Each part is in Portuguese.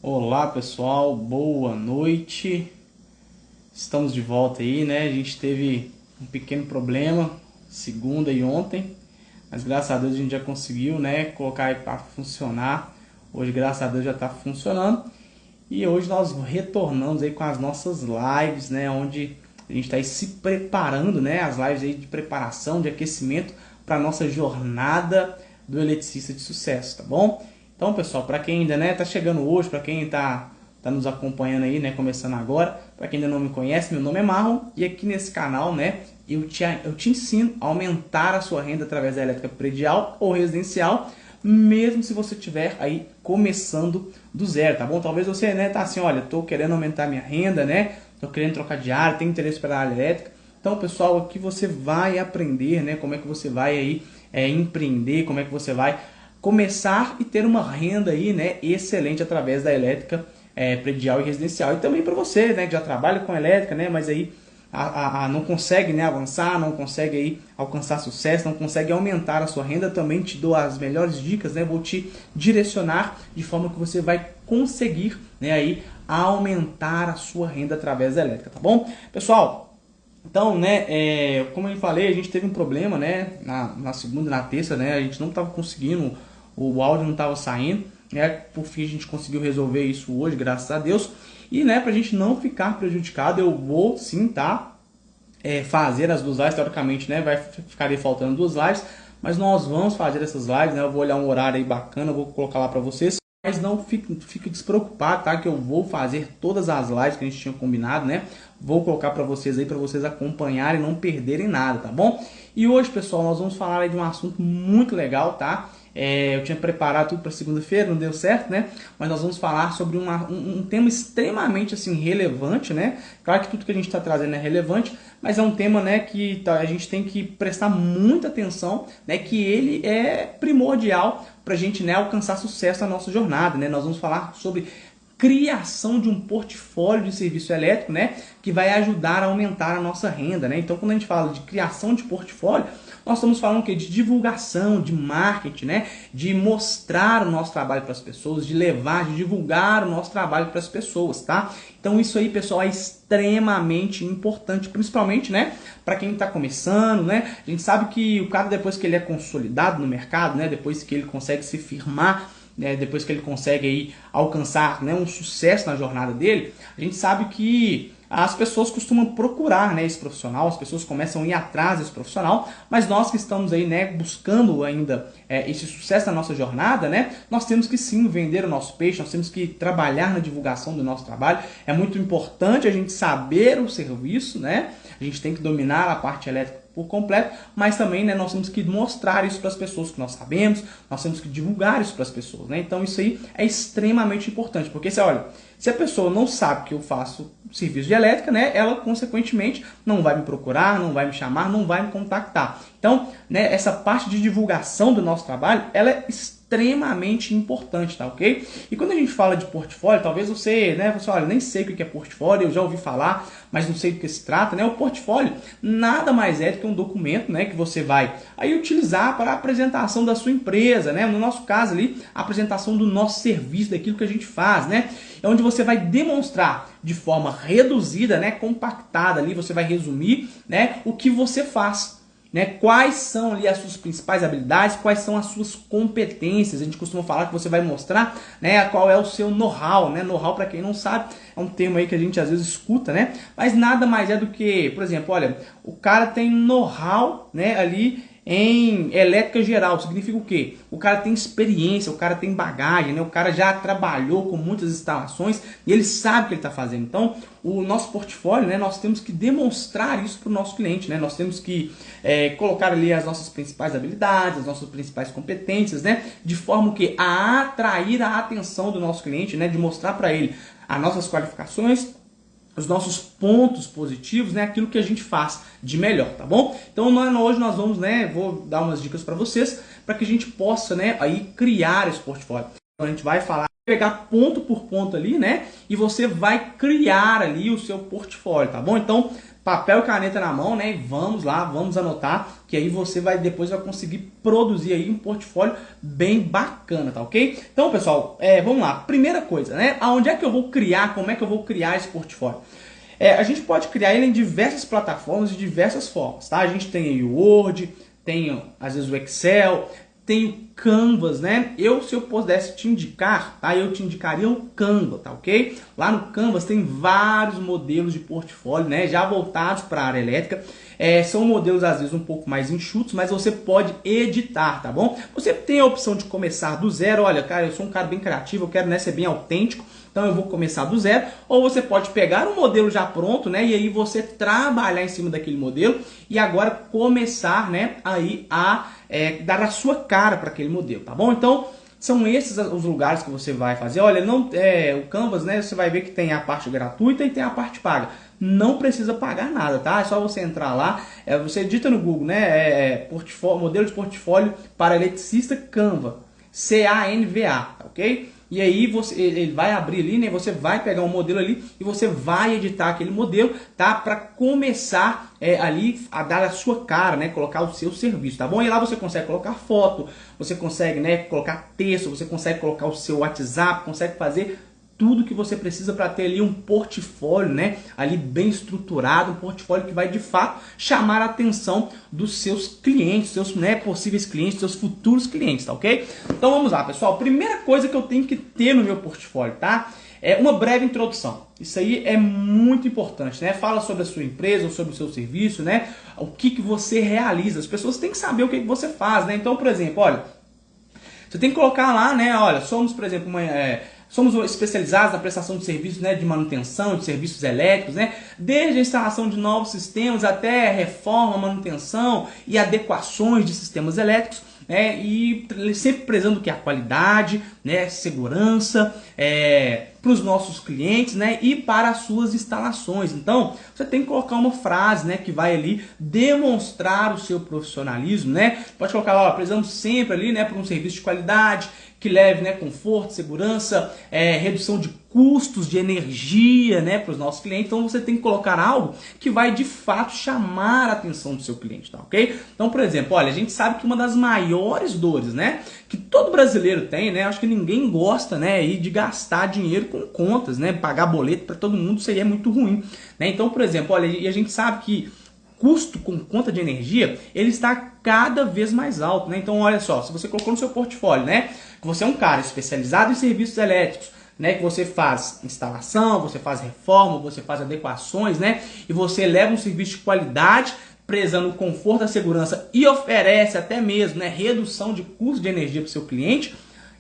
Olá pessoal, boa noite. Estamos de volta aí, né? A gente teve um pequeno problema segunda e ontem, mas graças a Deus a gente já conseguiu, né, colocar aí para funcionar. Hoje, graças a Deus, já está funcionando. E hoje nós retornamos aí com as nossas lives, né, onde a gente está aí se preparando, né, as lives aí de preparação, de aquecimento para nossa jornada do eletricista de sucesso, tá bom? Então, pessoal, para quem ainda, né, tá chegando hoje, para quem tá nos acompanhando aí, né, começando agora, para quem ainda não me conhece, meu nome é Marlon e aqui nesse canal, né, eu te ensino a aumentar a sua renda através da elétrica predial ou residencial, mesmo se você estiver aí começando do zero, tá bom? Talvez você, né, tá assim, olha, tô querendo aumentar minha renda, né, tô querendo trocar de área, tenho interesse pela área elétrica. Então, pessoal, aqui você vai aprender, né, como é que você vai aí empreender, como é que você vai começar e ter uma renda aí, né, excelente através da elétrica predial e residencial. E também para você, né, que já trabalha com elétrica, né, mas aí não consegue, né, avançar, não consegue aí alcançar sucesso, não consegue aumentar a sua renda, também te dou as melhores dicas, né, vou te direcionar de forma que você vai conseguir, né, aí aumentar a sua renda através da elétrica, tá bom? Pessoal, então, né, como eu falei, a gente teve um problema, né, na segunda e na terça, né, a gente não estava conseguindo, o áudio não estava saindo, né, por fim a gente conseguiu resolver isso hoje, graças a Deus. E, né, pra gente não ficar prejudicado, eu vou sim, tá, fazer as duas lives, teoricamente, né, ficaria faltando duas lives, mas nós vamos fazer essas lives, né, eu vou olhar um horário aí bacana, vou colocar lá pra vocês. Mas não fique despreocupado, tá? Que eu vou fazer todas as lives que a gente tinha combinado, né? Vou colocar para vocês aí, para vocês acompanharem e não perderem nada, tá bom? E hoje, pessoal, nós vamos falar aí de um assunto muito legal, tá? Eu tinha preparado tudo para segunda-feira, não deu certo, né? Mas nós vamos falar sobre um tema extremamente assim relevante, né? Claro que tudo que a gente está trazendo é relevante, mas é um tema, né, que a gente tem que prestar muita atenção, né? Que ele é primordial para a gente, né, alcançar sucesso na nossa jornada, né? Nós vamos falar sobre criação de um portfólio de serviço elétrico, né, que vai ajudar a aumentar a nossa renda, né? Então, quando a gente fala de criação de portfólio, nós estamos falando o quê? De divulgação, de marketing, né? De mostrar o nosso trabalho para as pessoas, de levar, de divulgar o nosso trabalho para as pessoas, tá? Então isso aí, pessoal, é extremamente importante, principalmente, né, para quem está começando, né? A gente sabe que o cara, depois que ele é consolidado no mercado, né, depois que ele consegue se firmar, né, depois que ele consegue aí alcançar, né, um sucesso na jornada dele, a gente sabe que as pessoas costumam procurar, né, esse profissional, as pessoas começam a ir atrás desse profissional, mas nós que estamos aí, né, buscando ainda esse sucesso na nossa jornada, né, nós temos que sim vender o nosso peixe, nós temos que trabalhar na divulgação do nosso trabalho. É muito importante a gente saber o serviço, né, a gente tem que dominar a parte elétrica por completo, mas também, né, nós temos que mostrar isso para as pessoas que nós sabemos, nós temos que divulgar isso para as pessoas, né? Então isso aí é extremamente importante, porque olha, se a pessoa não sabe que eu faço serviço de elétrica, né, ela consequentemente não vai me procurar, não vai me chamar, não vai me contactar. Então, né, essa parte de divulgação do nosso trabalho, ela é extremamente importante, tá ok? E quando a gente fala de portfólio, talvez você, né, você, olha, nem sei o que é portfólio, eu já ouvi falar, mas não sei do que se trata, né? O portfólio nada mais é do que um documento, né, que você vai aí utilizar para a apresentação da sua empresa, né? No nosso caso ali, a apresentação do nosso serviço, daquilo que a gente faz, né? É onde você vai demonstrar de forma reduzida, né, compactada ali, você vai resumir, né, o que você faz. Né, quais são ali as suas principais habilidades, quais são as suas competências. A gente costuma falar que você vai mostrar, né, qual é o seu know-how, né? Know-how, para quem não sabe, é um termo aí que a gente às vezes escuta, né? Mas nada mais é do que, por exemplo, olha, o cara tem know-how, né, ali em elétrica geral. Significa o quê? O cara tem experiência, o cara tem bagagem, né? O cara já trabalhou com muitas instalações e ele sabe o que ele está fazendo. Então, o nosso portfólio, né, nós temos que demonstrar isso para o nosso cliente, né? Nós temos que colocar ali as nossas principais habilidades, as nossas principais competências, né? De forma que a atrair a atenção do nosso cliente, né? De mostrar para ele as nossas qualificações, os nossos pontos positivos, né, aquilo que a gente faz de melhor, tá bom? Então hoje nós vamos, né, vou dar umas dicas para vocês, para que a gente possa, né, aí criar esse portfólio. Então a gente vai falar, pegar ponto por ponto ali, né, e você vai criar ali o seu portfólio, tá bom? Então, papel e caneta na mão, né? E vamos lá, vamos anotar, que aí você depois vai conseguir produzir aí um portfólio bem bacana, tá ok? Então, pessoal, vamos lá. Primeira coisa, né? Aonde é que eu vou criar, como é que eu vou criar esse portfólio? A gente pode criar ele em diversas plataformas de diversas formas, tá? A gente tem aí o Word, tem às vezes o Excel, tem o Canvas, né? Se eu pudesse te indicar, tá? Eu te indicaria o Canva, tá ok? Lá no Canvas tem vários modelos de portfólio, né? Já voltados para a área elétrica. São modelos às vezes um pouco mais enxutos, mas você pode editar, tá bom? Você tem a opção de começar do zero. Olha, cara, eu sou um cara bem criativo, eu quero, né, ser bem autêntico, então eu vou começar do zero. Ou você pode pegar um modelo já pronto, né, e aí você trabalhar em cima daquele modelo e agora começar, né, aí a dar a sua cara para aquele modelo, tá bom? Então são esses os lugares que você vai fazer. Olha, o Canvas, né, você vai ver que tem a parte gratuita e tem a parte paga. Não precisa pagar nada, tá? É só você entrar lá, você digita no Google, né, modelo de portfólio para eletricista Canva, Canva, tá ok? E aí ele vai abrir ali, né? Você vai pegar um modelo ali e você vai editar aquele modelo, tá? Para começar ali a dar a sua cara, né? Colocar o seu serviço, tá bom? E lá você consegue colocar foto, você consegue, né, colocar texto, você consegue colocar o seu WhatsApp, consegue fazer tudo que você precisa para ter ali um portfólio, né, ali bem estruturado, um portfólio que vai de fato chamar a atenção dos seus clientes, seus, né, possíveis clientes, seus futuros clientes, tá ok? Então vamos lá, pessoal. Primeira coisa que eu tenho que ter no meu portfólio, tá? É uma breve introdução. Isso aí é muito importante, né? Fala sobre a sua empresa, sobre o seu serviço, né? O que você realiza. As pessoas têm que saber o que você faz, né? Então, por exemplo, olha, você tem que colocar lá, né? Olha, somos, por exemplo, somos especializados na prestação de serviços, né, de manutenção, de serviços elétricos, né, desde a instalação de novos sistemas até reforma, manutenção e adequações de sistemas elétricos, né, e sempre prezando que a qualidade, né, segurança, para os nossos clientes, né, e para as suas instalações. Então, você tem que colocar uma frase, né, que vai ali demonstrar o seu profissionalismo, né? Pode colocar lá, ó, prezando sempre ali, né, por um serviço de qualidade, que leve, né, conforto, segurança, redução de custos de energia, né, para os nossos clientes. Então você tem que colocar algo que vai de fato chamar a atenção do seu cliente, tá ok? Então, por exemplo, olha, a gente sabe que uma das maiores dores, né, que todo brasileiro tem, né, acho que ninguém gosta, né, de gastar dinheiro com contas, né, pagar boleto para todo mundo, isso aí é muito ruim, né? Então, por exemplo, olha, e a gente sabe que custo com conta de energia, ele está cada vez mais alto, né? Então, olha só, se você colocou no seu portfólio, né, que você é um cara especializado em serviços elétricos, né, que você faz instalação, você faz reforma, você faz adequações, né, e você leva um serviço de qualidade, prezando o conforto, a segurança e oferece até mesmo, né, redução de custo de energia para o seu cliente.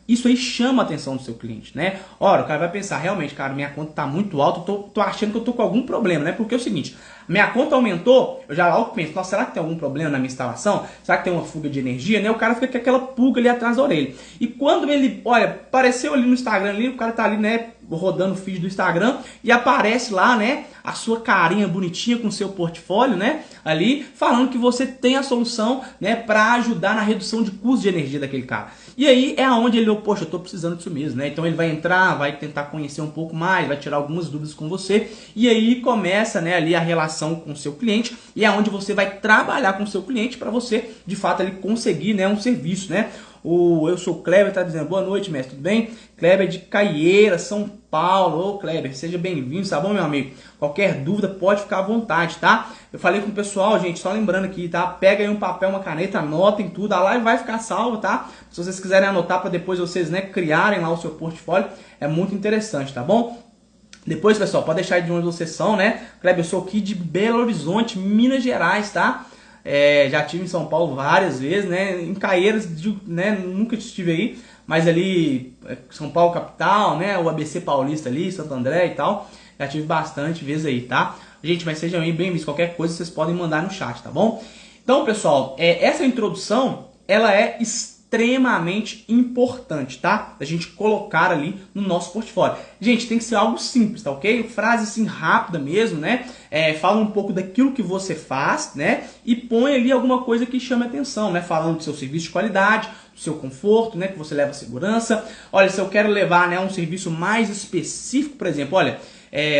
Isso aí chama a atenção do seu cliente, né? Ora, o cara vai pensar, realmente, cara, minha conta está muito alta, tô achando que eu tô com algum problema, né? Porque é o seguinte, minha conta aumentou, eu já logo penso, nossa, será que tem algum problema na minha instalação? Será que tem uma fuga de energia, né? O cara fica com aquela pulga ali atrás da orelha. E quando ele, olha, apareceu ali no Instagram, ali, o cara tá ali, né, rodando o feed do Instagram e aparece lá, né, a sua carinha bonitinha com o seu portfólio, né, ali, falando que você tem a solução, né, para ajudar na redução de custo de energia daquele cara. E aí é aonde ele, poxa, eu tô precisando disso mesmo, né? Então ele vai entrar, vai tentar conhecer um pouco mais, vai tirar algumas dúvidas com você e aí começa, né, ali a relação com o seu cliente e é onde você vai trabalhar com o seu cliente para você, de fato, ali conseguir, né, um serviço, né? Eu sou o Kleber, está dizendo boa noite, mestre, tudo bem? Kleber de Caieira, São Paulo. Ô Kleber, seja bem-vindo, tá bom, meu amigo? Qualquer dúvida pode ficar à vontade, tá? Eu falei com o pessoal, gente, só lembrando aqui, tá? Pega aí um papel, uma caneta, anotem tudo, a live vai ficar salva, tá? Se vocês quiserem anotar para depois vocês, né, criarem lá o seu portfólio, é muito interessante, tá bom? Depois, pessoal, pode deixar aí de onde vocês são, né? Kleber, eu sou aqui de Belo Horizonte, Minas Gerais, tá? Já estive em São Paulo várias vezes, né? Em Caieiras, né? Nunca estive aí, mas ali, São Paulo capital, né? O ABC Paulista ali, Santo André e tal. Já tive bastante vezes aí, tá? Gente, mas sejam aí bem-vindos. Qualquer coisa vocês podem mandar no chat, tá bom? Então, pessoal, essa introdução, ela é extremamente importante, tá? A gente colocar ali no nosso portfólio. Gente, tem que ser algo simples, tá ok? Frase assim rápida mesmo, né? Fala um pouco daquilo que você faz, né? E põe ali alguma coisa que chame atenção, né? Falando do seu serviço de qualidade, do seu conforto, né? Que você leva segurança. Olha, se eu quero levar, né, um serviço mais específico, por exemplo, olha,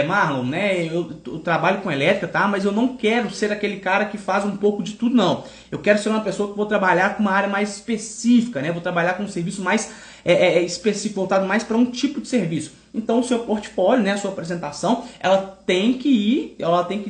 Marlon, né, eu trabalho com elétrica, tá? Mas eu não quero ser aquele cara que faz um pouco de tudo, não. Eu quero ser uma pessoa que vou trabalhar com uma área mais específica, né? Vou trabalhar com um serviço mais específico, voltado mais para um tipo de serviço. Então o seu portfólio, né, a sua apresentação, ela tem que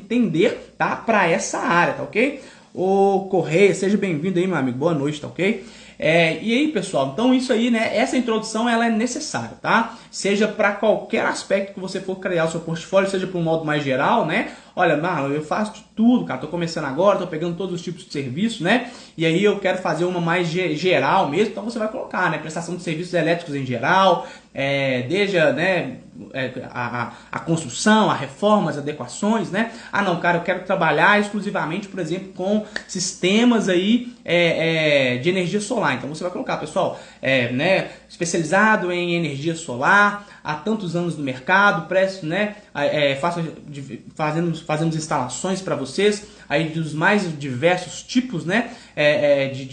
tender, tá, para essa área, tá ok? Ô Correia, seja bem-vindo aí, meu amigo. Boa noite, tá ok? E aí, pessoal, então isso aí, né, essa introdução ela é necessária, tá? Seja para qualquer aspecto que você for criar o seu portfólio, seja para um modo mais geral, né? Olha, Marlon, eu faço de tudo, cara, tô começando agora, tô pegando todos os tipos de serviço, né? E aí eu quero fazer uma mais geral mesmo, então você vai colocar, né, prestação de serviços elétricos em geral, desde, né, a construção, a reforma, as adequações, né? Ah, não, cara, eu quero trabalhar exclusivamente, por exemplo, com sistemas aí de energia solar. Então você vai colocar, pessoal, né, especializado em energia solar, há tantos anos no mercado, presto, né, fazemos instalações para vocês aí dos mais diversos tipos, né,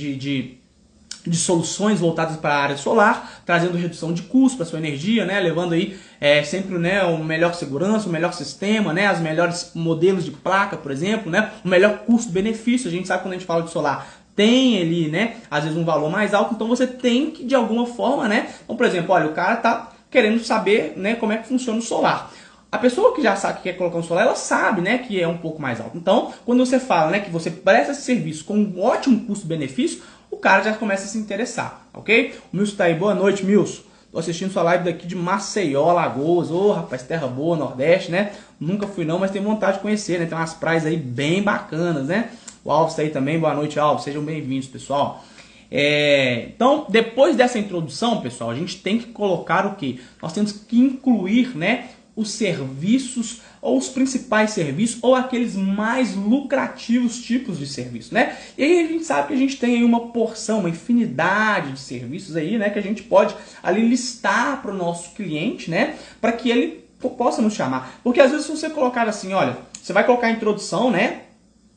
de soluções voltadas para a área solar, trazendo redução de custo para sua energia, né, levando aí sempre, né, o melhor segurança, o melhor sistema, né, as melhores modelos de placa, por exemplo, né, o melhor custo-benefício. A gente sabe quando a gente fala de solar tem ali, né, às vezes um valor mais alto, então você tem que de alguma forma, né, então, por exemplo, olha, o cara tá querendo saber, né, como é que funciona o solar. A pessoa que já sabe que quer colocar um solar, ela sabe, né, que é um pouco mais alto. Então, quando você fala, né, que você presta esse serviço com um ótimo custo-benefício, o cara já começa a se interessar, ok? O Milson tá aí, boa noite, Milson. Tô assistindo sua live daqui de Maceió, Alagoas. Ô, rapaz, terra boa, Nordeste, né? Nunca fui não, mas tenho vontade de conhecer, né? Tem umas praias aí bem bacanas, né? O Alves tá aí também, boa noite, Alves. Sejam bem-vindos, pessoal. Então, depois dessa introdução, pessoal, a gente tem que colocar o quê? Nós temos que incluir, né, os serviços, ou os principais serviços, ou aqueles mais lucrativos tipos de serviço, né? E aí a gente sabe que a gente tem aí uma porção, uma infinidade de serviços aí, né, que a gente pode ali listar para o nosso cliente, né, para que ele possa nos chamar. Porque às vezes se você colocar assim, olha, você vai colocar a introdução, né,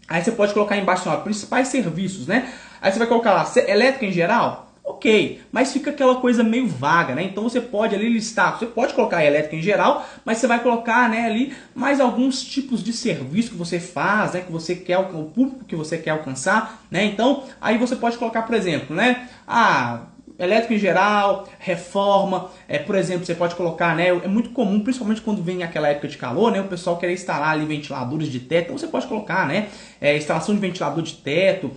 aí você pode colocar embaixo, ó, principais serviços, né, aí você vai colocar lá, elétrica em geral. Ok, mas fica aquela coisa meio vaga, né? Então você pode ali listar, você pode colocar a elétrica em geral, mas você vai colocar, né, ali mais alguns tipos de serviço que você faz, né, que você quer, o público que você quer alcançar, né? Então aí você pode colocar, por exemplo, né, elétrica em geral, reforma, por exemplo, você pode colocar, né, é muito comum, principalmente quando vem aquela época de calor, né, o pessoal querer instalar ali ventiladores de teto, então você pode colocar, né, instalação de ventilador de teto,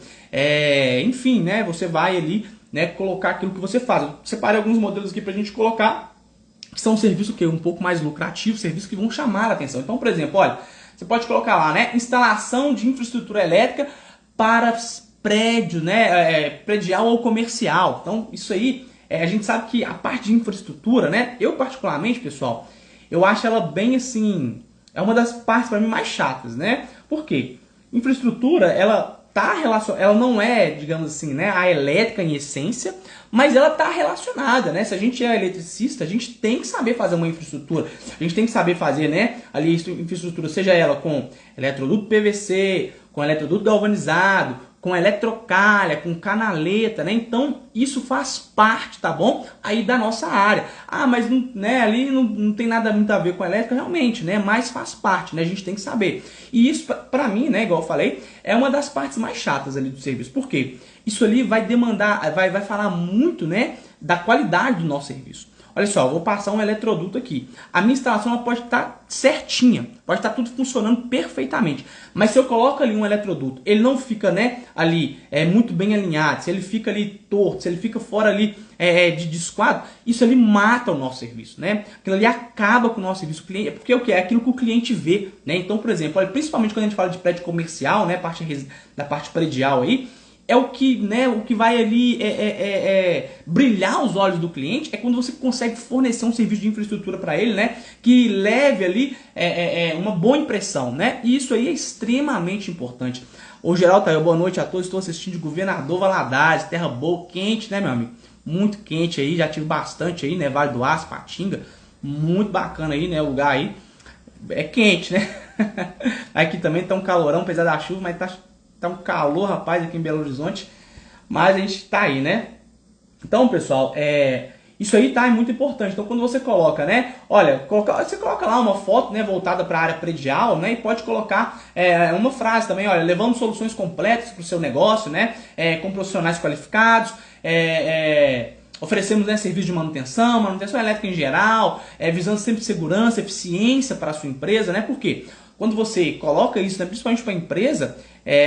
enfim, né, você vai ali, né, colocar aquilo que você faz. Eu separei alguns modelos aqui para a gente colocar, que são serviços que um pouco mais lucrativos, serviços que vão chamar a atenção. Então, por exemplo, olha, você pode colocar lá, né, instalação de infraestrutura elétrica para prédio, né, predial ou comercial. Então, isso aí, a gente sabe que a parte de infraestrutura, né, eu particularmente, pessoal, eu acho ela bem assim, é uma das partes para mim mais chatas, né? Por quê? Infraestrutura, ela não é, digamos assim, né, a elétrica em essência, mas ela está relacionada, né? Se a gente é eletricista, a gente tem que saber fazer uma infraestrutura. A gente tem que saber fazer, né, ali infraestrutura, seja ela com eletroduto PVC, com eletroduto galvanizado, com eletrocalha, com canaleta, né? Então, isso faz parte, tá bom? Aí da nossa área. Ah, mas não, né, ali não tem nada muito a ver com elétrica, realmente, né? Mas faz parte, né? A gente tem que saber. E isso, pra mim, né, igual eu falei, é uma das partes mais chatas ali do serviço. Por quê? Isso ali vai demandar, vai falar muito, né, da qualidade do nosso serviço. Olha só, eu vou passar um eletroduto aqui. A minha instalação ela pode estar certinha, pode estar tudo funcionando perfeitamente. Mas se eu coloco ali um eletroduto, ele não fica, né, ali muito bem alinhado, se ele fica ali torto, se ele fica fora ali de esquadro, isso ali mata o nosso serviço, né? Aquilo ali acaba com o nosso serviço. Porque o que é aquilo que o cliente vê, né? Então, por exemplo, olha, principalmente quando a gente fala de prédio comercial, né, da parte predial aí, é o que, né, o que vai ali brilhar os olhos do cliente é quando você consegue fornecer um serviço de infraestrutura para ele, né, que leve ali uma boa impressão, né? E isso aí é extremamente importante. Ô Geraldo, tá aí, boa noite a todos. Estou assistindo de Governador Valadares, terra boa, quente, né, meu amigo? Muito quente aí, já tive bastante aí, né, Vale do Aço, Patinga, muito bacana aí, né, o lugar aí. É quente, né? Aqui também tá um calorão, apesar da chuva, mas tá um calor, rapaz, aqui em Belo Horizonte. Mas a gente tá aí, né? Então, pessoal, Isso aí, tá, é muito importante. Então, quando você coloca, né, olha, você coloca lá uma foto, né, voltada para a área predial, né, e pode colocar uma frase também, olha, levando soluções completas para o seu negócio, né, com profissionais qualificados, oferecemos, né, serviço de manutenção elétrica em geral, visando sempre segurança, eficiência para a sua empresa, né, porque quando você coloca isso, né, principalmente para a empresa,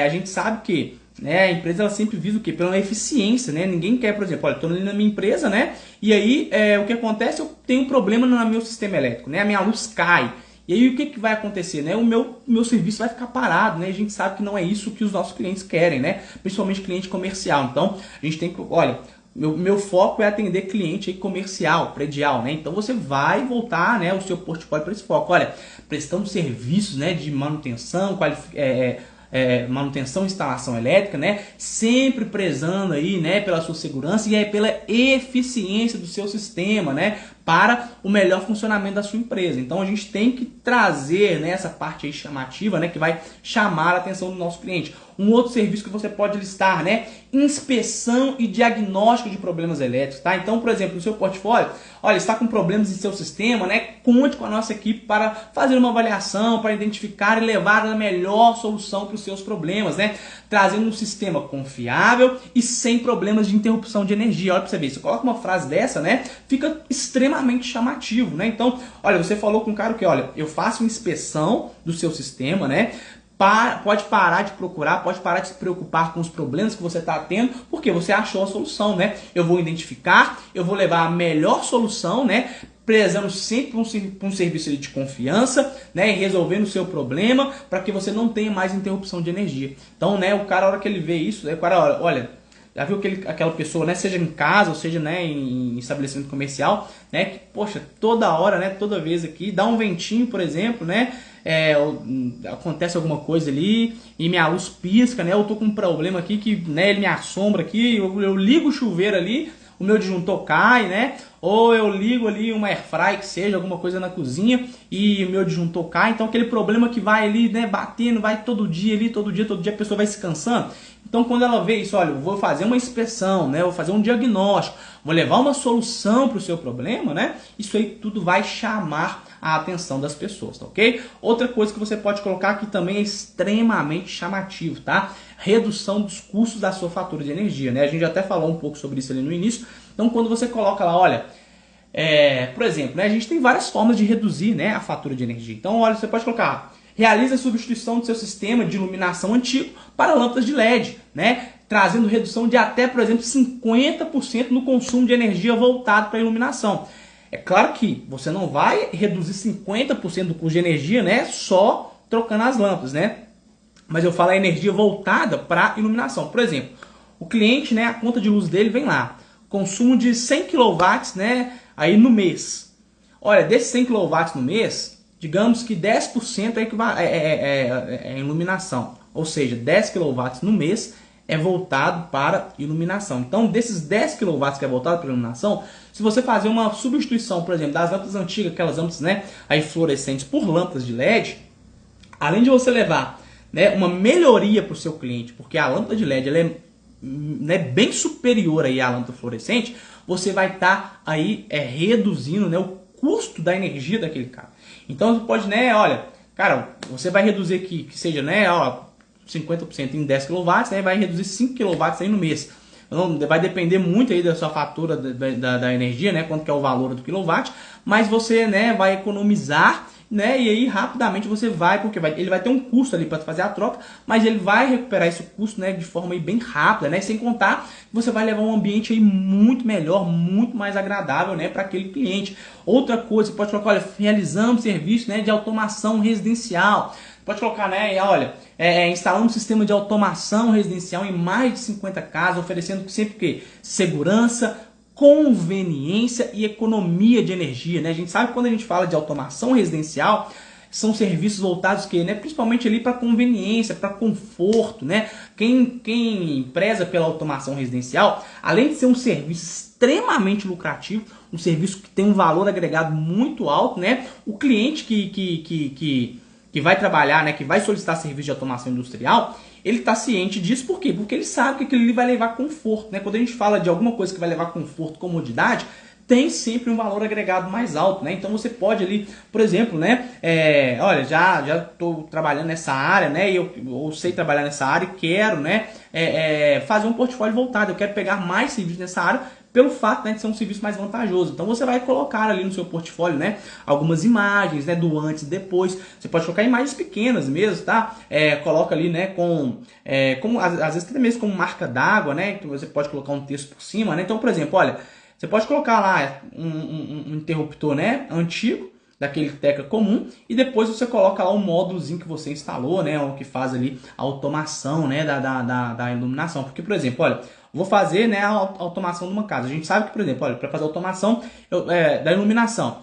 a gente sabe que, né, a empresa ela sempre visa o quê? Pela eficiência, né? Ninguém quer, por exemplo, olha, estou ali na minha empresa, né? E aí o que acontece? Eu tenho um problema no meu sistema elétrico, né? A minha luz cai. E aí o que vai acontecer, né? O meu serviço vai ficar parado, né? A gente sabe que não é isso que os nossos clientes querem, né? Principalmente cliente comercial. Então, a gente tem que, olha, meu foco é atender cliente aí comercial, predial, né? Então você vai voltar, né, o seu portfólio para esse foco. Olha, prestamos serviços, né, de manutenção, manutenção e instalação elétrica, né? Sempre prezando aí, né, pela sua segurança e pela eficiência do seu sistema, né? Para o melhor funcionamento da sua empresa. Então a gente tem que trazer, né, essa parte aí chamativa, né, que vai chamar a atenção do nosso cliente. Um outro serviço que você pode listar, né, inspeção e diagnóstico de problemas elétricos, tá? Então, por exemplo, no seu portfólio, olha, está com problemas em seu sistema, né? Conte com a nossa equipe para fazer uma avaliação, para identificar e levar a melhor solução para os seus problemas, né? Trazendo um sistema confiável e sem problemas de interrupção de energia. Olha para você ver, você coloca uma frase dessa, né? Fica extremamente chamativo, né? Então, olha, você falou com um cara que, olha, eu faço uma inspeção do seu sistema, né? Pode parar de procurar, pode parar de se preocupar com os problemas que você está tendo, porque você achou a solução, né? Eu vou identificar, eu vou levar a melhor solução, né? Prezando sempre por um serviço de confiança, né? E resolvendo o seu problema para que você não tenha mais interrupção de energia. Então, né? O cara, a hora que ele vê isso, o cara, olha, já viu aquela pessoa, né? Seja em casa ou seja, né, em estabelecimento comercial, né? Que, poxa, toda hora, né? Toda vez aqui, dá um ventinho, por exemplo, né? Acontece alguma coisa ali e minha luz pisca, né? Eu tô com um problema aqui que, né, ele me assombra aqui, eu ligo o chuveiro ali, o meu disjuntor cai, né? Ou eu ligo ali uma airfry, que seja alguma coisa na cozinha e o meu disjuntor cai. Então aquele problema que vai ali, né, batendo, vai todo dia ali, todo dia a pessoa vai se cansando. Então quando ela vê isso, olha, eu vou fazer uma inspeção, né, eu vou fazer um diagnóstico, vou levar uma solução para o seu problema, né? Isso aí tudo vai chamar a atenção das pessoas, tá ok? Outra coisa que você pode colocar aqui também é extremamente chamativo, tá? Redução dos custos da sua fatura de energia, né? A gente até falou um pouco sobre isso ali no início. Então quando você coloca lá, olha, por exemplo, né, a gente tem várias formas de reduzir, né, a fatura de energia. Então, olha, você pode colocar, realiza a substituição do seu sistema de iluminação antigo para lâmpadas de LED, né, trazendo redução de até, por exemplo, 50% no consumo de energia voltado para a iluminação. É claro que você não vai reduzir 50% do custo de energia, né, só trocando as lâmpadas, né? Mas eu falo a energia voltada para a iluminação. Por exemplo, o cliente, né, a conta de luz dele vem lá, consumo de 100 kW, né, aí no mês. Olha, desses 100 kW no mês, digamos que 10% é iluminação. Ou seja, 10 kW no mês é voltado para iluminação. Então, desses 10 kW que é voltado para iluminação, se você fazer uma substituição, por exemplo, das lâmpadas antigas, aquelas lâmpadas, né, aí fluorescentes, por lâmpadas de LED, além de você levar, né, uma melhoria para o seu cliente, porque a lâmpada de LED ela é, né, bem superior aí à lâmpada fluorescente, você vai estar aí reduzindo, né, o custo da energia daquele cara. Então você pode, né, olha, cara, você vai reduzir aqui, que seja, né, ó, 50% em 10 kW, né, vai reduzir 5 kW aí no mês. Então, vai depender muito aí da sua fatura da energia, né, quanto que é o valor do quilowatt, mas você, né, vai economizar, né, e aí rapidamente você vai, porque ele vai ter um custo ali para fazer a troca, mas ele vai recuperar esse custo, né, de forma aí bem rápida, né, sem contar que você vai levar um ambiente aí muito melhor, muito mais agradável, né, para aquele cliente. Outra coisa, você pode colocar, olha, realizamos serviço, né, de automação residencial. Pode colocar, né, olha, instalando um sistema de automação residencial em mais de 50 casas, oferecendo sempre o quê? Segurança, conveniência e economia de energia, né? A gente sabe que quando a gente fala de automação residencial, são serviços voltados que, né, principalmente ali para conveniência, para conforto, né? Quem preza pela automação residencial, além de ser um serviço extremamente lucrativo, um serviço que tem um valor agregado muito alto, né? O cliente que vai trabalhar, né, que vai solicitar serviço de automação industrial, ele está ciente disso. Por quê? Porque ele sabe que aquilo ali vai levar conforto, né? Quando a gente fala de alguma coisa que vai levar conforto, comodidade, tem sempre um valor agregado mais alto, né? Então você pode ali, por exemplo, né? Olha, já estou trabalhando nessa área, né? Eu sei trabalhar nessa área e quero, né? Fazer um portfólio voltado. Eu quero pegar mais serviços nessa área pelo fato, né, de ser um serviço mais vantajoso. Então você vai colocar ali no seu portfólio, né, algumas imagens, né, do antes e depois. Você pode colocar imagens pequenas mesmo, tá? Coloca ali, né, como às vezes até mesmo como marca d'água, né? Então você pode colocar um texto por cima, né? Então, por exemplo, olha, você pode colocar lá um interruptor, né, antigo, daquele Teca comum, e depois você coloca lá um módulozinho que você instalou, né, o que faz ali a automação, né, da iluminação. Porque, por exemplo, olha, vou fazer, né, a automação de uma casa. A gente sabe que, por exemplo, olha, para fazer a automação da iluminação,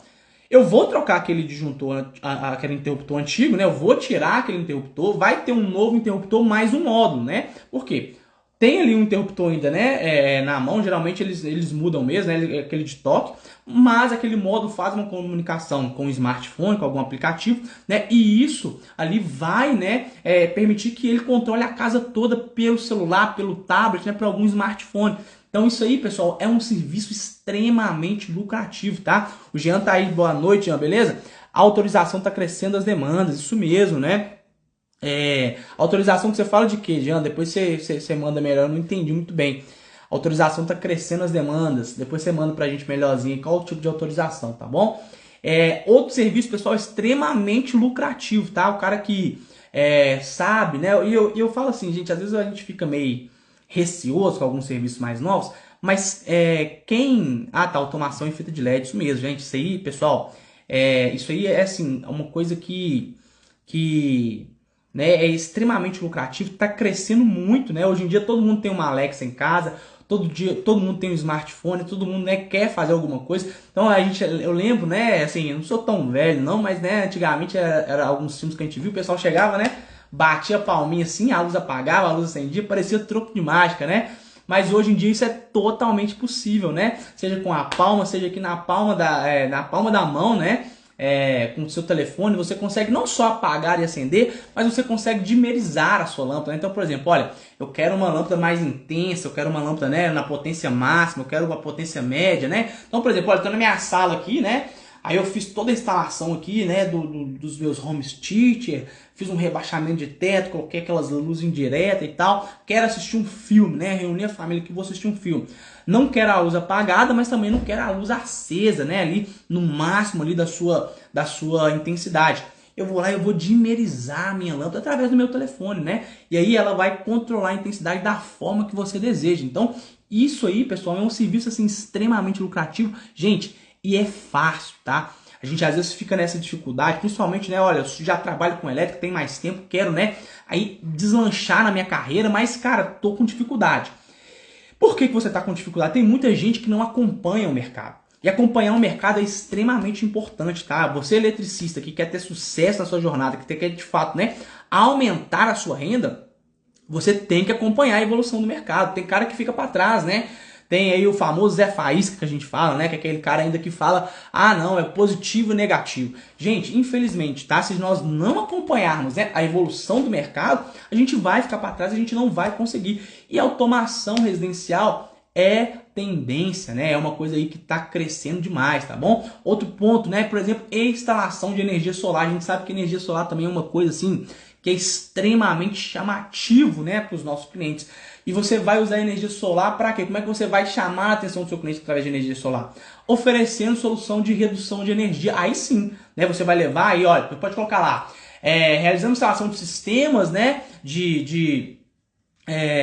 eu vou trocar aquele disjuntor, aquele interruptor antigo, né, eu vou tirar aquele interruptor, vai ter um novo interruptor mais um módulo, né? Por quê? Tem ali um interruptor ainda, né, na mão, geralmente eles mudam mesmo, né, aquele de toque, mas aquele módulo faz uma comunicação com o smartphone, com algum aplicativo, né, e isso ali vai, né, permitir que ele controle a casa toda pelo celular, pelo tablet, né, por algum smartphone. Então isso aí, pessoal, é um serviço extremamente lucrativo, tá? O Jean tá aí, boa noite, Jean, beleza? A autorização tá crescendo as demandas, isso mesmo, né? Autorização que você fala de quê, Jean? Depois você manda melhor, eu não entendi muito bem. Autorização está crescendo as demandas. Depois você manda pra gente melhorzinho qual o tipo de autorização, tá bom? Outro serviço, pessoal, extremamente lucrativo, tá? O cara que sabe, né? E eu falo assim, gente, às vezes a gente fica meio receoso com alguns serviços mais novos, mas tá, automação em fita de LED, isso mesmo, gente. Isso aí, pessoal, isso aí é assim, uma coisa que né, é extremamente lucrativo, está crescendo muito, né? Hoje em dia todo mundo tem uma Alexa em casa, todo mundo tem um smartphone, todo mundo, né, quer fazer alguma coisa. Então eu lembro, né, assim, eu não sou tão velho não, mas né, antigamente era alguns filmes que a gente viu, o pessoal chegava, né, batia a palminha assim, a luz apagava, a luz acendia, parecia truque de mágica, né? Mas hoje em dia isso é totalmente possível, né? Seja com a palma, seja aqui na palma da mão, né? Com o seu telefone, você consegue não só apagar e acender, mas você consegue dimerizar a sua lâmpada, né? Então, por exemplo, olha, eu quero uma lâmpada mais intensa, eu quero uma lâmpada, né, na potência máxima, eu quero uma potência média, né? Então, por exemplo, olha, eu tô na minha sala aqui, né? Aí eu fiz toda a instalação aqui, né, dos meus home theater, fiz um rebaixamento de teto, coloquei aquelas luzes indiretas e tal. Quero assistir um filme, né, reunir a família que vou assistir um filme. Não quero a luz apagada, mas também não quero a luz acesa, né, ali no máximo ali da sua intensidade. Eu vou lá e eu vou dimerizar a minha lâmpada através do meu telefone, né? E aí ela vai controlar a intensidade da forma que você deseja. Então, isso aí, pessoal, é um serviço assim extremamente lucrativo. Gente, e é fácil, tá? A gente às vezes fica nessa dificuldade, principalmente, né? Olha, eu já trabalho com elétrica, tem mais tempo, quero, né? Aí deslanchar na minha carreira, mas, cara, tô com dificuldade. Por que você tá com dificuldade? Tem muita gente que não acompanha o mercado. E acompanhar o mercado é extremamente importante, tá? Você eletricista que quer ter sucesso na sua jornada, que quer de fato, né, aumentar a sua renda, você tem que acompanhar a evolução do mercado. Tem cara que fica para trás, né? Tem aí o famoso Zé Faísca que a gente fala, né? Que é aquele cara ainda que fala, ah, não, é positivo e negativo. Gente, infelizmente, tá? Se nós não acompanharmos, né, a evolução do mercado, a gente vai ficar para trás, a gente não vai conseguir. E a automação residencial é tendência, né? É uma coisa aí que está crescendo demais, tá bom? Outro ponto, né? Por exemplo, instalação de energia solar. A gente sabe que energia solar também é uma coisa assim que é extremamente chamativo, né, para os nossos clientes. E você vai usar energia solar para quê? Como é que você vai chamar a atenção do seu cliente através de energia solar? Oferecendo solução de redução de energia. Aí sim, né? Você vai levar aí, olha, pode colocar lá, realizando instalação de sistemas, né?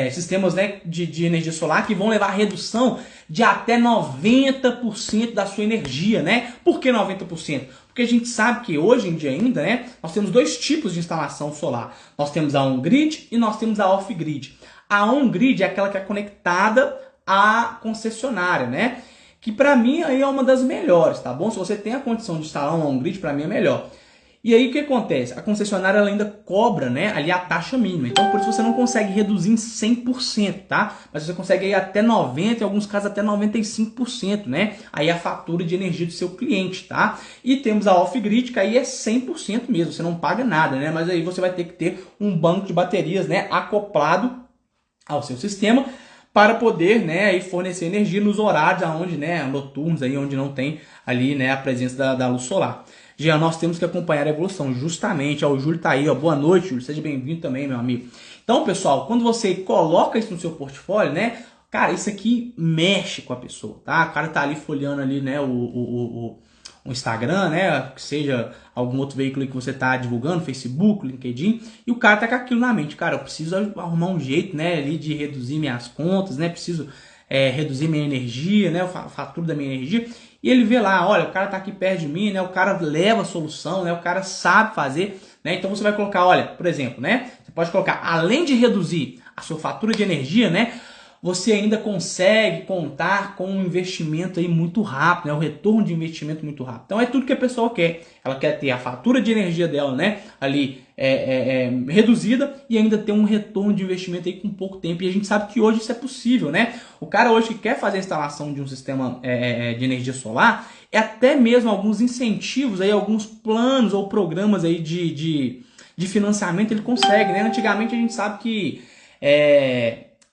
Sistemas, né, de energia solar que vão levar a redução de até 90% da sua energia, né? Por que 90%? Porque a gente sabe que hoje em dia ainda, né, nós temos dois tipos de instalação solar. Nós temos a on-grid e nós temos a off-grid. A on-grid é aquela que é conectada à concessionária, né? Que para mim aí é uma das melhores, tá bom? Se você tem a condição de instalar uma on-grid, para mim é melhor. E aí o que acontece? A concessionária ela ainda cobra, né, ali a taxa mínima. Então por isso você não consegue reduzir em 100%, tá? Mas você consegue ir até 90%, em alguns casos até 95%, né? Aí a fatura de energia do seu cliente, tá? E temos a off-grid, que aí é 100% mesmo, você não paga nada, né? Mas aí você vai ter que ter um banco de baterias, né, acoplado ao seu sistema para poder, né, aí fornecer energia nos horários aonde, né, noturnos aí onde não tem ali, né, a presença da luz solar. Já nós temos que acompanhar a evolução, justamente. Ó, o Júlio tá aí, ó. Boa noite, Júlio. Seja bem-vindo também, meu amigo. Então, pessoal, quando você coloca isso no seu portfólio, né, cara, isso aqui mexe com a pessoa, tá? O cara tá ali folheando ali, né, o Instagram, né, que seja algum outro veículo que você tá divulgando, Facebook, LinkedIn, e o cara tá com aquilo na mente. Cara, eu preciso arrumar um jeito, né, ali de reduzir minhas contas, né, preciso reduzir minha energia, né, a fatura da minha energia. E ele vê lá, olha, o cara tá aqui perto de mim, né, o cara leva a solução, né, o cara sabe fazer, né, então você vai colocar, olha, por exemplo, né, você pode colocar, além de reduzir a sua fatura de energia, né, você ainda consegue contar com um investimento aí muito rápido, né? Um retorno de investimento muito rápido. Então é tudo que a pessoa quer. Ela quer ter a fatura de energia dela, né? Ali reduzida e ainda ter um retorno de investimento aí com pouco tempo. E a gente sabe que hoje isso é possível, né? O cara hoje que quer fazer a instalação de um sistema de energia solar, até mesmo alguns incentivos aí, alguns planos ou programas aí de financiamento ele consegue, né? Antigamente a gente sabe que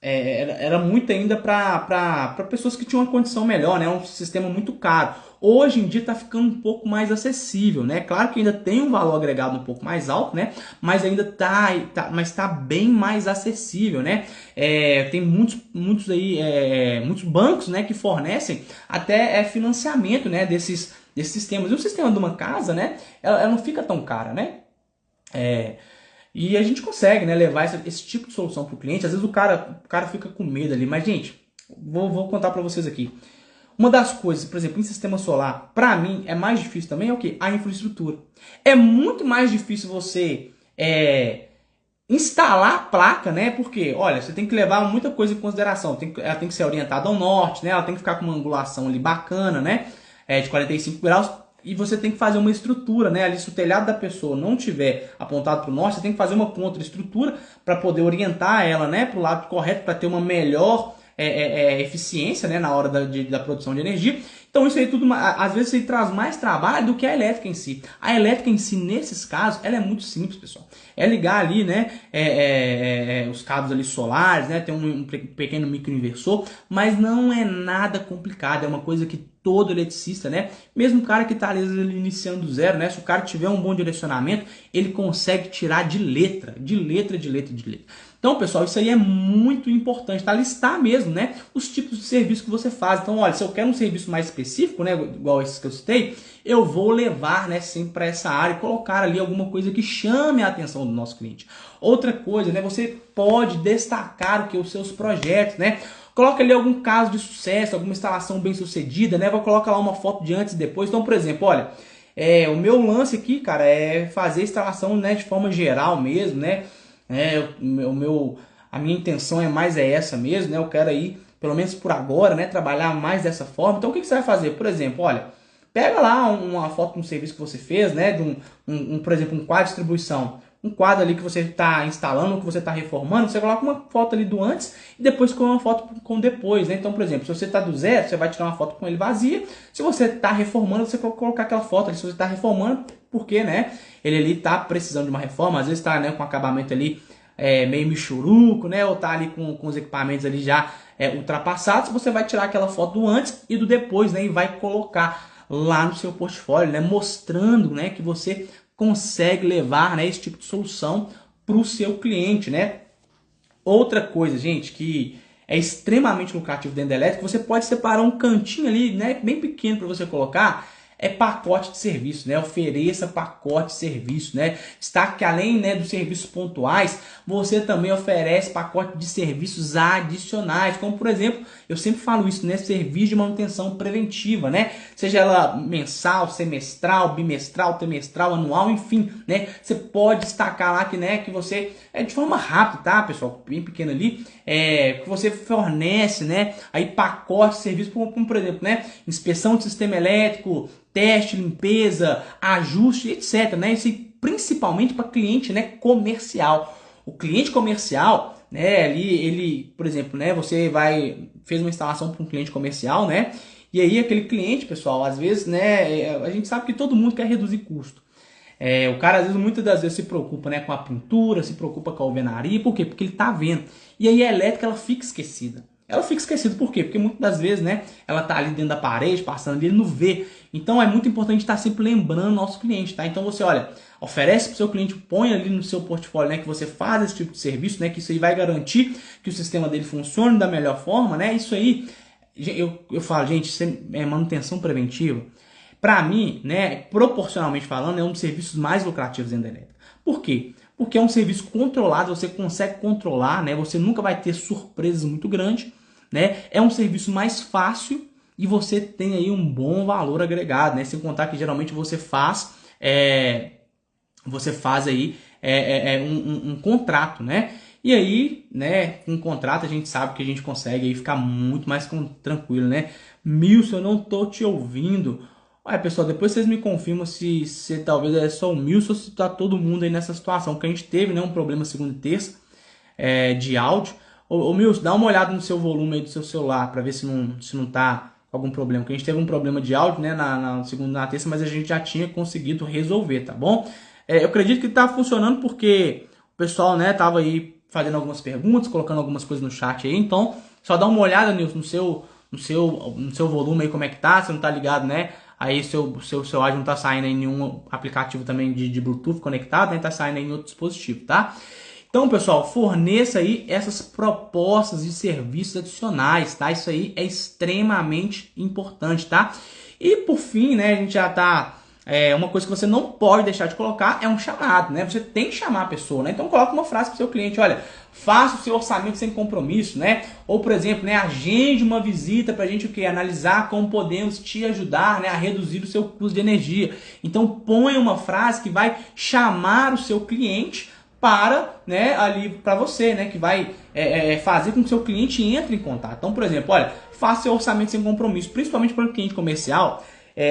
era muito ainda para pessoas que tinham uma condição melhor, né? Um sistema muito caro. Hoje em dia está ficando um pouco mais acessível, né? Claro que ainda tem um valor agregado um pouco mais alto, né? Mas ainda tá bem mais acessível, né? Tem muitos bancos, né, que fornecem até financiamento, né, desses sistemas. E o sistema de uma casa, né? Ela não fica tão cara, né? E a gente consegue, né, levar esse tipo de solução para o cliente. Às vezes o cara fica com medo ali. Mas, gente, vou contar para vocês aqui. Uma das coisas, por exemplo, em sistema solar, para mim, é mais difícil também é o quê? A infraestrutura. É muito mais difícil você instalar a placa, né? Porque, olha, você tem que levar muita coisa em consideração. Ela tem que ser orientada ao norte, né? Ela tem que ficar com uma angulação ali bacana, né? De 45 graus. E você tem que fazer uma estrutura, né? Ali, se o telhado da pessoa não tiver apontado para o norte, você tem que fazer uma contra-estrutura para poder orientar ela, né, para o lado correto, para ter uma melhor eficiência, né, na hora da produção de energia. Então isso aí tudo, às vezes, isso aí traz mais trabalho do que a elétrica em si. A elétrica em si, nesses casos, ela é muito simples, pessoal. É ligar ali, né, os cabos ali solares, né, tem um pequeno microinversor, mas não é nada complicado, é uma coisa que todo eletricista, né, mesmo o cara que está ali iniciando do zero, né, se o cara tiver um bom direcionamento, ele consegue tirar de letra. Então, pessoal, isso aí é muito importante, tá? Listar mesmo, né, os tipos de serviço que você faz. Então, olha, se eu quero um serviço mais específico, né, igual esses que eu citei, eu vou levar, né, sempre para essa área e colocar ali alguma coisa que chame a atenção do nosso cliente. Outra coisa, né, você pode destacar os seus projetos, né? Coloca ali algum caso de sucesso, alguma instalação bem sucedida, né? Coloca lá uma foto de antes e depois. Então, por exemplo, olha, o meu lance aqui, cara, é fazer a instalação, né, de forma geral mesmo, né? A minha intenção é mais essa mesmo, né? Eu quero aí, pelo menos por agora, né, trabalhar mais dessa forma. Então, o que você vai fazer? Por exemplo, olha, pega lá uma foto de um serviço que você fez, né? Por exemplo, um quadro de distribuição. Um quadro ali que você está instalando, que você está reformando, você coloca uma foto ali do antes e depois com uma foto com depois, né? Então, por exemplo, se você está do zero, você vai tirar uma foto com ele vazia. Se você está reformando, você pode colocar aquela foto ali. Se você está reformando, porque, né, ele ali está precisando de uma reforma, às vezes está, né, com acabamento ali meio michuruco, né? Ou tá ali com os equipamentos ali já ultrapassados, você vai tirar aquela foto do antes e do depois, né? E vai colocar lá no seu portfólio, né? Mostrando, né, que você consegue levar, né, esse tipo de solução para o seu cliente, né? Outra coisa, gente, que é extremamente lucrativo dentro da elétrica, você pode separar um cantinho ali, né, bem pequeno para você colocar, pacote de serviço, né? Ofereça pacote de serviço, né? Destaque que além, né, dos serviços pontuais, você também oferece pacote de serviços adicionais, como por exemplo, eu sempre falo isso, né? Serviço de manutenção preventiva, né? Seja ela mensal, semestral, bimestral, trimestral, anual, enfim, né? Você pode destacar lá que, né, que você de forma rápida, tá, pessoal? Bem pequeno ali, que você fornece, né? Aí pacote de serviço, como por exemplo, né? Inspeção de sistema elétrico, teste, limpeza, ajuste, etc, né? Isso principalmente para cliente, né, comercial. O cliente comercial, né, ele, por exemplo, né, você fez uma instalação para um cliente comercial, né? E aí aquele cliente, pessoal, às vezes, né, a gente sabe que todo mundo quer reduzir custo. O cara, às vezes, muitas das vezes se preocupa, né, com a pintura, se preocupa com a alvenaria. Por quê? Porque ele tá vendo. E aí a elétrica, ela fica esquecida. ela fica esquecida. Por quê? Porque muitas das vezes, né, ela tá ali dentro da parede, passando ali, ele não vê. Então é muito importante estar sempre lembrando o nosso cliente, tá? Então você, olha, oferece para o seu cliente, põe ali no seu portfólio, né, que você faz esse tipo de serviço, né, que isso aí vai garantir que o sistema dele funcione da melhor forma, né? Isso aí, eu falo, gente, isso é manutenção preventiva. Para mim, né, proporcionalmente falando, é um dos serviços mais lucrativos dentro da elétrica. Por quê? Porque é um serviço controlado, você consegue controlar, né? Você nunca vai ter surpresas muito grandes, né? É um serviço mais fácil e você tem aí um bom valor agregado, né? Sem contar que geralmente você faz aí um contrato, né? E aí, né, com um contrato a gente sabe que a gente consegue aí ficar muito mais tranquilo, né? Milson, eu não tô te ouvindo. Olha, pessoal, depois vocês me confirmam se talvez é só o Milson ou se tá todo mundo aí nessa situação, porque a gente teve, né, um problema segunda e terça de áudio. Ô Milson, dá uma olhada no seu volume aí do seu celular para ver se não tá com algum problema, porque a gente teve um problema de áudio, né, na segunda e na terça, mas a gente já tinha conseguido resolver, tá bom? Eu acredito que tá funcionando porque o pessoal, né, tava aí fazendo algumas perguntas, colocando algumas coisas no chat aí, então só dá uma olhada, Nilson, no seu volume aí como é que tá, você não tá ligado, né? Aí seu áudio não tá saindo em nenhum aplicativo também de Bluetooth conectado, né? Tá saindo em outro dispositivo, tá? Então, pessoal, forneça aí essas propostas de serviços adicionais, tá? Isso aí é extremamente importante, tá? E por fim, né, a gente já tá... uma coisa que você não pode deixar de colocar é um chamado, né? Você tem que chamar a pessoa, né? Então coloca uma frase para o seu cliente, olha, faça o seu orçamento sem compromisso, né? Ou, por exemplo, né, agende uma visita para a gente analisar como podemos te ajudar, né, a reduzir o seu custo de energia. Então ponha uma frase que vai chamar o seu cliente para, né, ali para você, né, que vai fazer com que o seu cliente entre em contato. Então, por exemplo, olha, faça seu orçamento sem compromisso, principalmente para o cliente comercial.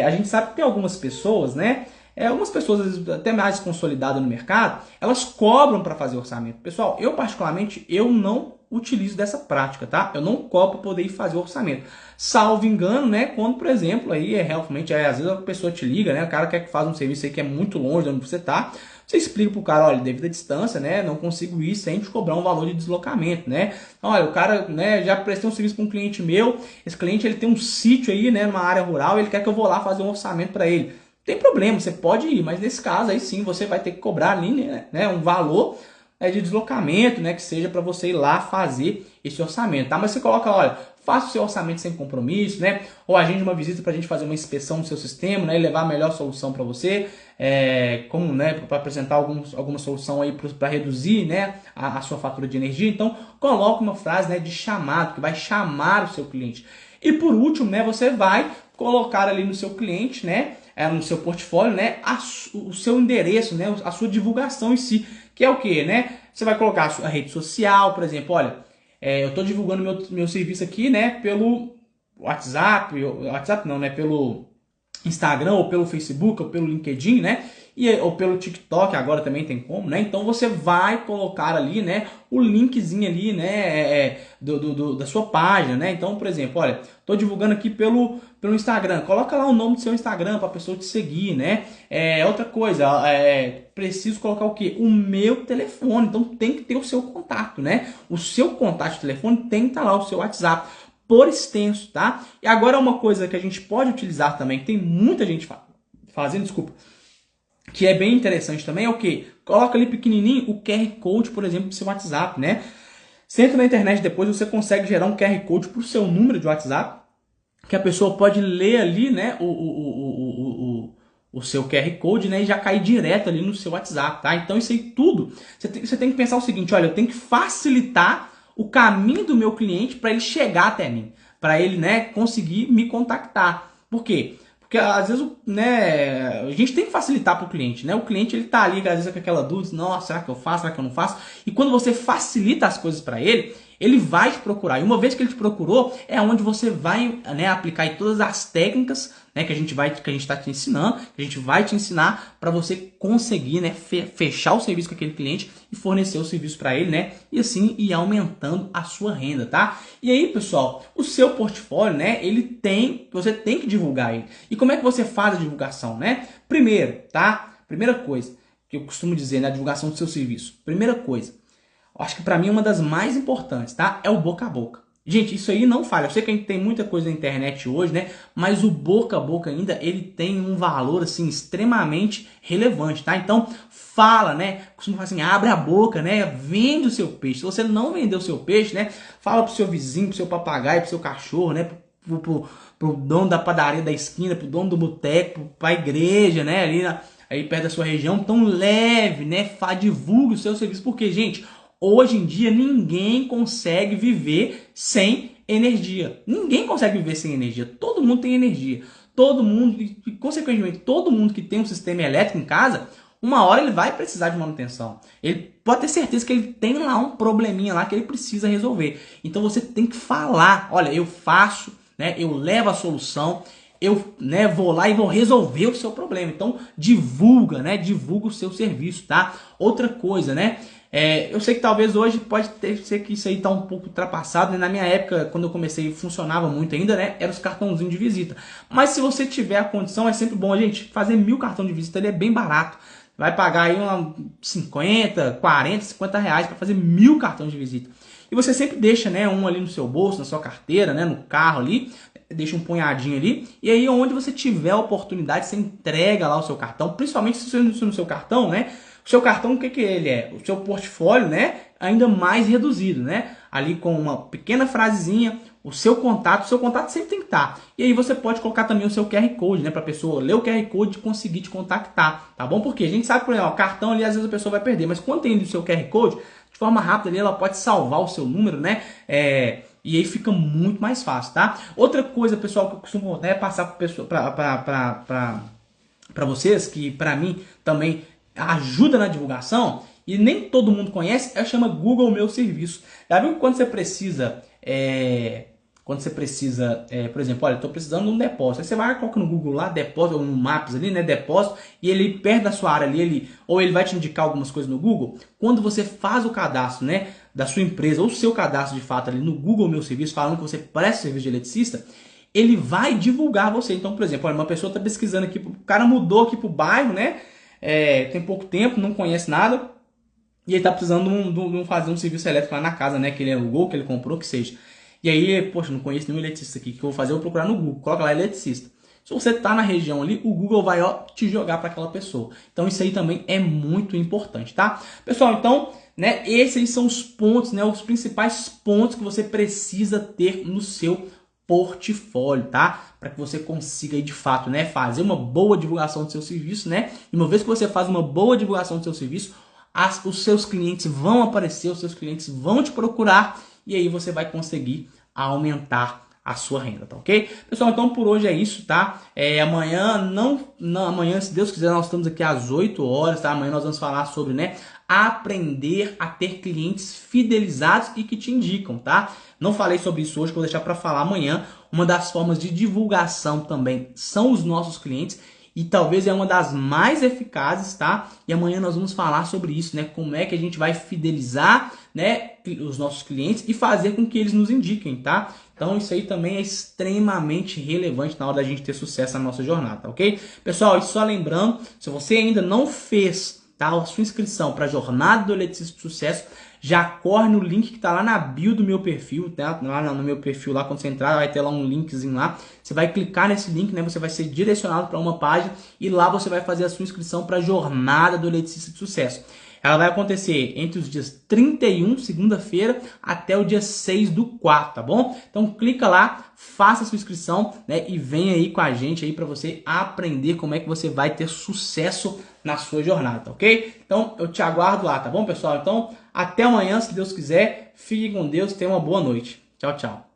A gente sabe que tem algumas pessoas, né? Algumas pessoas até mais consolidadas no mercado, elas cobram para fazer orçamento. Pessoal, eu particularmente, eu não utilizo dessa prática, tá? Eu não cobro para poder ir fazer orçamento. Salvo engano, né? Quando, por exemplo, aí realmente, às vezes a pessoa te liga, né? O cara quer que faça um serviço aí que é muito longe de onde você tá. Você explica pro cara, olha, devido à distância, né, não consigo ir sem te cobrar um valor de deslocamento, né? Olha, o cara, né, já prestei um serviço para um cliente meu, esse cliente ele tem um sítio aí, né, numa área rural, ele quer que eu vou lá fazer um orçamento para ele. Não tem problema, você pode ir, mas nesse caso aí sim, você vai ter que cobrar ali, né, um valor de deslocamento, né, que seja para você ir lá fazer esse orçamento, tá? Mas você coloca, olha, faça o seu orçamento sem compromisso, né? Ou agende uma visita para a gente fazer uma inspeção no seu sistema, né, e levar a melhor solução para você, como, né, para apresentar alguma solução aí para reduzir, né, a sua fatura de energia. Então, coloque uma frase, né, de chamado que vai chamar o seu cliente. E por último, né, você vai colocar ali no seu cliente, né, no seu portfólio, né, o seu endereço, né, a sua divulgação em si, que é o que, né? Você vai colocar a sua rede social, por exemplo, olha, eu estou divulgando meu serviço aqui, né, pelo WhatsApp não, né, pelo Instagram, ou pelo Facebook, ou pelo LinkedIn, né, ou pelo TikTok, agora também tem como, né, então você vai colocar ali, né, o linkzinho ali, né, da sua página, né, então, por exemplo, olha, estou divulgando aqui pelo Instagram, coloca lá o nome do seu Instagram para a pessoa te seguir, né, outra coisa, preciso colocar o quê? O meu telefone, então tem que ter o seu contato, né, o seu contato de telefone tem que estar lá, o seu WhatsApp, por extenso, tá? E agora uma coisa que a gente pode utilizar também, que tem muita gente fazendo, desculpa, que é bem interessante também, é o quê? Coloca ali pequenininho o QR Code, por exemplo, do seu WhatsApp, né? Você entra na internet depois, você consegue gerar um QR Code para o seu número de WhatsApp, que a pessoa pode ler ali, né, o seu QR Code, né, e já cair direto ali no seu WhatsApp, tá? Então isso aí tudo, você tem que pensar o seguinte, olha, eu tenho que facilitar o caminho do meu cliente para ele chegar até mim, para ele, né, conseguir me contactar. Por quê? Porque às vezes, né, a gente tem que facilitar para o cliente, né? O cliente ele tá ali às vezes com aquela dúvida, nossa, será que eu faço, será que eu não faço? E quando você facilita as coisas para ele vai te procurar. E uma vez que ele te procurou, é onde você vai, né, aplicar aí todas as técnicas, né, que a gente está te ensinando, que a gente vai te ensinar para você conseguir, né, fechar o serviço com aquele cliente e fornecer o serviço para ele, né, e assim ir aumentando a sua renda, tá? E aí, pessoal, o seu portfólio, né, você tem que divulgar ele. E como é que você faz a divulgação, né? Primeiro, tá? Primeira coisa que eu costumo dizer, né, a divulgação do seu serviço. Primeira coisa, acho que para mim uma das mais importantes, tá? É o boca a boca. Gente, isso aí não falha. Eu sei que a gente tem muita coisa na internet hoje, né? Mas o boca a boca ainda, ele tem um valor, assim, extremamente relevante, tá? Então, fala, né? Costuma falar assim, abre a boca, né? Vende o seu peixe. Se você não vender o seu peixe, né? Fala pro seu vizinho, pro seu papagaio, pro seu cachorro, né? Pro dono da padaria da esquina, pro dono do boteco, pra igreja, né? Aí perto da sua região. Então, leve, né? Divulgue o seu serviço. Porque, gente, hoje em dia ninguém consegue viver sem energia. Ninguém consegue viver sem energia. Todo mundo tem energia. Todo mundo, e consequentemente, todo mundo que tem um sistema elétrico em casa, uma hora ele vai precisar de manutenção. Ele pode ter certeza que ele tem lá um probleminha lá que ele precisa resolver. Então você tem que falar, olha, eu faço, né? Eu levo a solução, eu, né, vou lá e vou resolver o seu problema. Então divulga, né? Divulga o seu serviço, tá? Outra coisa, né? Eu sei que talvez hoje pode ser que isso aí tá um pouco ultrapassado, né? Na minha época, quando eu comecei, funcionava muito ainda, né? Era os cartãozinhos de visita. Mas se você tiver a condição, é sempre bom, gente, fazer 1000 cartões de visita, ele é bem barato. Vai pagar aí 50, 40, 50 reais para fazer 1000 cartões de visita. E você sempre deixa, né, um ali no seu bolso, na sua carteira, né, no carro ali, deixa um punhadinho ali, e aí onde você tiver a oportunidade, você entrega lá o seu cartão, principalmente se no seu cartão, né, o seu cartão, o que ele é? O seu portfólio, né, ainda mais reduzido, né, ali com uma pequena frasezinha, o seu contato sempre tem que estar. E aí você pode colocar também o seu QR Code, né, para a pessoa ler o QR Code e conseguir te contactar, tá bom? Porque a gente sabe que, por exemplo, o cartão ali às vezes a pessoa vai perder, mas quando tem o seu QR Code, de forma rápida ali ela pode salvar o seu número, né? E aí fica muito mais fácil, tá? Outra coisa, pessoal, que eu costumo, né, passar para vocês, que para mim também ajuda na divulgação, e nem todo mundo conhece, chama Google Meu Serviço. Já viu que quando você precisa, por exemplo, olha, estou precisando de um depósito. Aí você vai, coloca no Google lá, depósito, ou no Maps ali, né, depósito, e ele perto da sua área ali, ou ele vai te indicar algumas coisas no Google. Quando você faz o cadastro, né, da sua empresa, ou o seu cadastro de fato ali no Google Meu Serviço, falando que você presta serviço de eletricista, ele vai divulgar você. Então, por exemplo, olha, uma pessoa está pesquisando aqui, o cara mudou aqui pro bairro, né, tem pouco tempo, não conhece nada, e ele tá precisando de fazer um serviço elétrico lá na casa, né? Que ele alugou, que ele comprou, que seja. E aí, poxa, não conheço nenhum eletricista aqui. O que eu vou fazer? Eu vou procurar no Google. Coloca lá eletricista. Se você tá na região ali, o Google vai, ó, te jogar para aquela pessoa. Então isso aí também é muito importante, tá? Pessoal, então, né? Esses são os pontos, né? Os principais pontos que você precisa ter no seu portfólio, tá? Para que você consiga aí, de fato, né, fazer uma boa divulgação do seu serviço, né? E uma vez que você faz uma boa divulgação do seu serviço, os seus clientes vão aparecer, os seus clientes vão te procurar e aí você vai conseguir aumentar a sua renda, tá ok? Pessoal, então por hoje é isso, tá? Amanhã, se Deus quiser, nós estamos aqui às 8 horas, tá? Amanhã nós vamos falar sobre, né, aprender a ter clientes fidelizados e que te indicam, tá? Não falei sobre isso hoje, que eu vou deixar para falar amanhã. Uma das formas de divulgação também são os nossos clientes. E talvez é uma das mais eficazes, tá? E amanhã nós vamos falar sobre isso, né? Como é que a gente vai fidelizar, né, os nossos clientes e fazer com que eles nos indiquem, tá? Então isso aí também é extremamente relevante na hora da gente ter sucesso na nossa jornada, tá ok? Pessoal, e só lembrando, se você ainda não fez, tá, a sua inscrição para a Jornada do Eletricista de Sucesso, já corre no link que está lá na bio do meu perfil, tá? Lá no meu perfil, lá quando você entrar, vai ter lá um linkzinho lá. Você vai clicar nesse link, né? Você vai ser direcionado para uma página e lá você vai fazer a sua inscrição para a Jornada do Eletricista de Sucesso. Ela vai acontecer entre os dias 31, segunda-feira, até o dia 6/4, tá bom? Então clica lá, faça a sua inscrição, né? E vem aí com a gente aí para você aprender como é que você vai ter sucesso na sua jornada, tá ok? Então eu te aguardo lá, tá bom, pessoal? Então até amanhã, se Deus quiser. Fique com Deus, tenha uma boa noite. Tchau, tchau.